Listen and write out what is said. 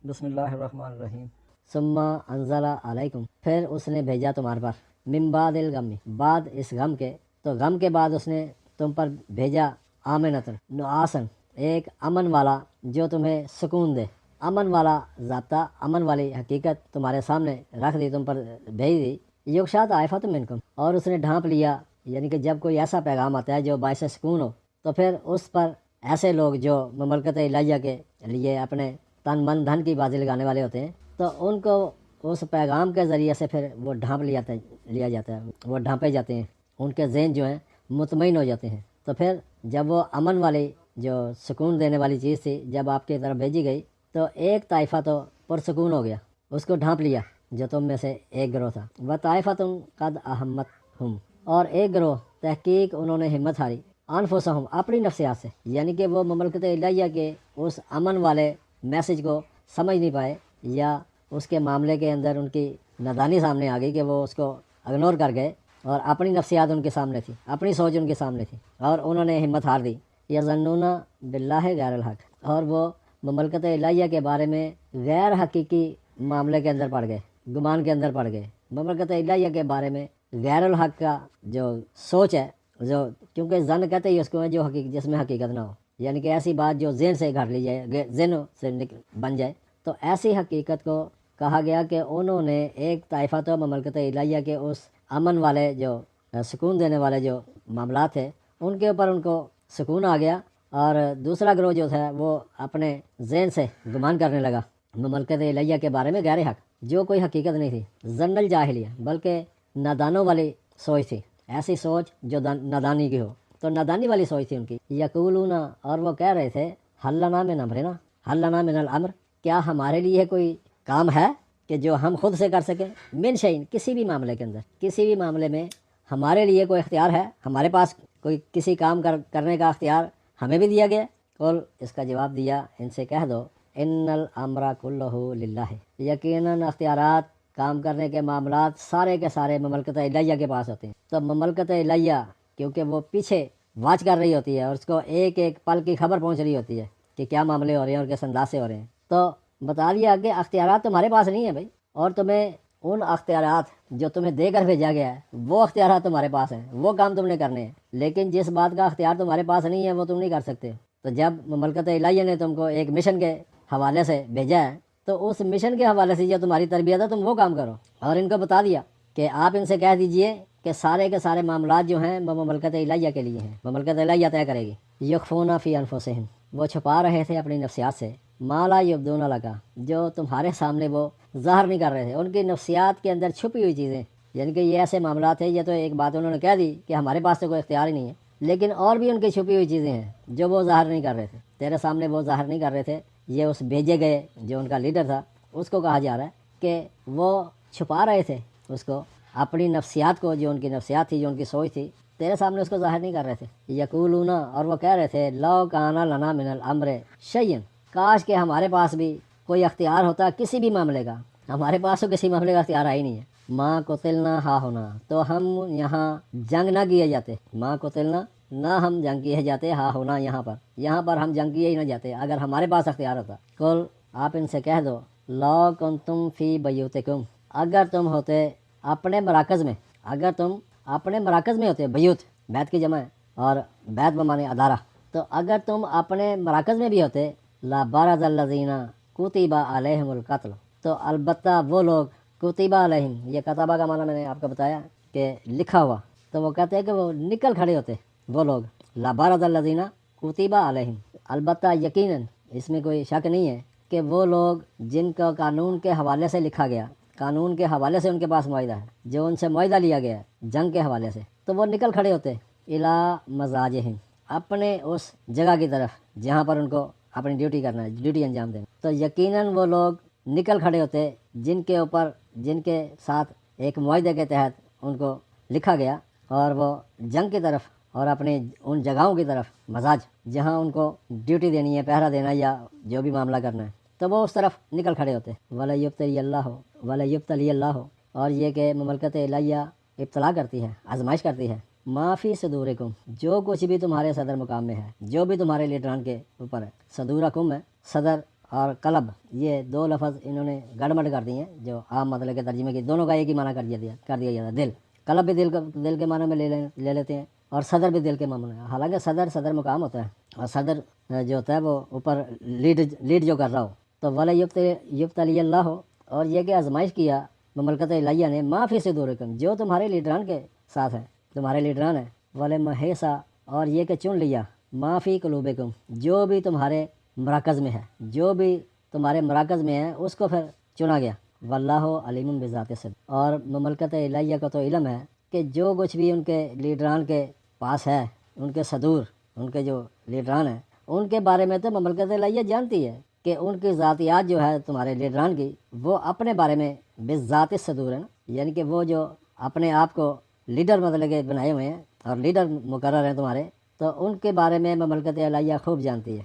بسم اللہ الرحمن الرحیم۔ ثم انزل علیکم، پھر اس نے بھیجا تمہارے پر، من بعد الغم، بعد اس غم کے، تو غم کے بعد اس نے تم پر بھیجا آمنۃ نعاسن، ایک امن والا جو تمہیں سکون دے، امن والا ضابطہ، امن والی حقیقت تمہارے سامنے رکھ دی، تم پر بھیج دی۔ یغشیٰ طائفۃ منکم، اور اس نے ڈھانپ لیا، یعنی کہ جب کوئی ایسا پیغام آتا ہے جو باعث سکون ہو تو پھر اس پر ایسے لوگ جو مملکت الہیہ کے لیے اپنے تن من دھن کی بازی لگانے والے ہوتے ہیں، تو ان کو اس پیغام کے ذریعے سے پھر وہ ڈھانپ لیا جاتا ہے، وہ ڈھانپے جاتے ہیں، ان کے ذہن جو ہیں مطمئن ہو جاتے ہیں۔ تو پھر جب وہ امن والی جو سکون دینے والی چیز تھی جب آپ کی طرف بھیجی گئی تو ایک طائفہ تو پرسکون ہو گیا، اس کو ڈھانپ لیا جو تم میں سے ایک گروہ تھا، وطائفۃ قد اہمتہم، اور ایک گروہ تحقیق انہوں نے ہمت ہاری، انفسہم، اپنی نفسیات سے، یعنی کہ وہ مملکت الہیہ کے اس امن والے میسج کو سمجھ نہیں پائے، یا اس کے معاملے کے اندر ان کی نادانی سامنے آ گئی کہ وہ اس کو اگنور کر گئے، اور اپنی نفسیات ان کے سامنے تھی، اپنی سوچ ان کے سامنے تھی، اور انہوں نے ہمت ہار دی۔ یظنون باللہ غیر الحق، اور وہ مملکت الہیہ کے بارے میں غیر حقیقی معاملے کے اندر پڑ گئے، گمان کے اندر پڑ گئے، مملکت الہیہ کے بارے میں غیر الحق کا جو سوچ ہے، جو کیونکہ ظن کہتے ہی اس کو ہے جو جس میں حقیقت نہ ہو، یعنی کہ ایسی بات جو ذہن سے گھڑ لی جائے، ذہن سے بن جائے، تو ایسی حقیقت کو کہا گیا کہ انہوں نے ایک طائفہ تو مملکت الہیہ کے اس امن والے جو سکون دینے والے جو معاملات تھے ان کے اوپر ان کو سکون آ گیا، اور دوسرا گروہ جو تھا وہ اپنے ذہن سے گمان کرنے لگا مملکت الہیہ کے بارے میں غیر حق، جو کوئی حقیقت نہیں تھی، ظن الجاہلیہ، بلکہ نادانوں والی سوچ تھی، ایسی سوچ جو نادانی کی ہو، تو نادانی والی سوچ تھی ان کی۔ یقولون، اور وہ کہہ رہے تھے، حل لنا من امرنا، حل لنا من الامر، کیا ہمارے لیے کوئی کام ہے کہ جو ہم خود سے کر سکیں، من شیء، کسی بھی معاملے کے اندر، کسی بھی معاملے میں ہمارے لیے کوئی اختیار ہے، ہمارے پاس کوئی کسی کام کرنے کا اختیار ہمیں بھی دیا گیا؟ قل، اس کا جواب دیا ان سے کہہ دو، ان الامر کلہ للہ، یقیناً اختیارات، کام کرنے کے معاملات سارے کے سارے مملکت الہیہ کے پاس ہوتے ہیں۔ تو مملکت الہیہ کیونکہ وہ پیچھے واچ کر رہی ہوتی ہے اور اس کو ایک ایک پل کی خبر پہنچ رہی ہوتی ہے کہ کیا معاملے ہو رہے ہیں اور کس انداز سے ہو رہے ہیں، تو بتا دیا کہ اختیارات تمہارے پاس نہیں ہیں بھائی، اور تمہیں ان اختیارات جو تمہیں دے کر بھیجا گیا ہے وہ اختیارات تمہارے پاس ہیں، وہ کام تم نے کرنے ہیں، لیکن جس بات کا اختیار تمہارے پاس نہیں ہے وہ تم نہیں کر سکتے۔ تو جب مملکت الہیہ نے تم کو ایک مشن کے حوالے سے بھیجا ہے تو اس مشن کے حوالے سے جو تمہاری تربیت ہے تم وہ کام کرو، اور ان کو بتا دیا کہ آپ ان سے کہہ دیجئے کہ سارے کے سارے معاملات جو ہیں وہ مملکت الہیہ کے لیے ہیں، مملکت الہیہ طے کرے گی۔ یخفون فی انفسہم، وہ چھپا رہے تھے اپنی نفسیات سے، ما لا یبدون لکا، جو تمہارے سامنے وہ ظاہر نہیں کر رہے تھے، ان کی نفسیات کے اندر چھپی ہوئی چیزیں، یعنی کہ یہ ایسے معاملات ہیں، یہ تو ایک بات انہوں نے کہہ دی کہ ہمارے پاس تو کوئی اختیار ہی نہیں ہے، لیکن اور بھی ان کی چھپی ہوئی چیزیں ہیں جو وہ ظاہر نہیں کر رہے تھے، تیرے سامنے وہ ظاہر نہیں کر رہے تھے۔ یہ اس بھیجے گئے جو ان کا لیڈر تھا اس کو کہا جا رہا ہے کہ وہ چھپا رہے تھے اس کو، اپنی نفسیات کو، جو ان کی نفسیات تھی، جو ان کی سوچ تھی، تیرے سامنے اس کو ظاہر نہیں کر رہے تھے۔ یقولون، اور وہ کہہ رہے تھے، لو کان لنا من الامر شیء، کاش کہ ہمارے پاس بھی کوئی اختیار ہوتا کسی بھی معاملے کا، ہمارے پاس تو کسی معاملے کا اختیار آ ہی نہیں ہے۔ ماں قتلنا ہا ہونا، تو ہم یہاں جنگ نہ کیے جاتے، ماں قتلنا، نہ ہم جنگ کیے جاتے، ہا ہونا، یہاں پر ہم جنگ کیے ہی نہ جاتے اگر ہمارے پاس اختیار ہوتا۔ قل، آپ ان سے کہہ دو، لو کنتم فی بیوتکم، اگر تم ہوتے اپنے مراکز میں، اگر تم اپنے مراکز میں ہوتے، بیوت بیت کی جمع ہے اور بیت بمانے ادارہ، تو اگر تم اپنے مراکز میں بھی ہوتے، لا بارز الذین کتب علیہم القتل، تو البتہ وہ لوگ، کتب علیہم، یہ کتابہ کا معنی میں نے آپ کو بتایا کہ لکھا ہوا، تو وہ کہتے ہیں کہ وہ نکل کھڑے ہوتے وہ لوگ، لا بارز الذین کتب علیہم، البتہ یقیناً اس میں کوئی شک نہیں ہے کہ وہ لوگ جن کو قانون کے حوالے سے لکھا گیا، قانون کے حوالے سے ان کے پاس معاہدہ ہے، جو ان سے معاہدہ لیا گیا ہے جنگ کے حوالے سے، تو وہ نکل کھڑے ہوتے الی مزاجہم، اپنے اس جگہ کی طرف جہاں پر ان کو اپنی ڈیوٹی کرنا ہے، ڈیوٹی انجام دینا، تو یقیناً وہ لوگ نکل کھڑے ہوتے جن کے اوپر، جن کے ساتھ ایک معاہدے کے تحت ان کو لکھا گیا، اور وہ جنگ کی طرف اور اپنے ان جگہوں کی طرف، مزاج جہاں ان کو ڈیوٹی دینی ہے، پہرا دینا یا جو بھی معاملہ کرنا ہے، تو وہ اس طرف نکل کھڑے ہوتے۔ وَلَيُبْتَلِيَ اللَّهُ وَلَيُبْتَلِيَ اللَّهُ، اور یہ کہ مملکت الہیہ ابتلا کرتی ہے، آزمائش کرتی ہے، ما فی صدورکم، جو کچھ بھی تمہارے صدر مقام میں ہے، جو بھی تمہارے لیڈران کے اوپر ہے، صدورکم ہے، صدر اور قلب یہ دو لفظ انہوں نے گڑبڑ کر دیے ہیں جو عام مطلب کے ترجمے کی دونوں کا ایک ہی معنی کر دیا جاتا ہے دل. قلب بھی دل کے معنی میں لے لیتے ہیں اور صدر بھی دل کے معنی میں. حالانکہ صدر مقام ہوتا ہے اور صدر جو ہوتا ہے وہ اوپر لیڈ جو کر رہا ہو. تو ولا یبتلی اللہ ہو اور یہ کہ آزمائش کیا مملکت الہیہ نے معافی سے دورکم جو تمہارے لیڈران کے ساتھ ہے تمہارے لیڈران ہیں. وَلَمَّ محیسا اور یہ کہ چن لیا معافی قلوبکم جو بھی تمہارے مراکز میں ہے جو بھی تمہارے مراکز میں ہے اس کو پھر چنا گیا. واللہ علیم بذات الصدور اور مملکت الہیہ کا تو علم ہے کہ جو کچھ بھی ان کے لیڈران کے پاس ہے ان کے صدور ان کے جو لیڈران ہیں ان کے بارے میں تو مملکت الہیہ جانتی ہے کہ ان کی ذاتیات جو ہے تمہارے لیڈران کی وہ اپنے بارے میں بذات الصدور ہے نا, یعنی کہ وہ جو اپنے آپ کو لیڈر مطلب کے بنائے ہوئے ہیں اور لیڈر مقرر ہیں تمہارے تو ان کے بارے میں مملکت الہیہ خوب جانتی ہے.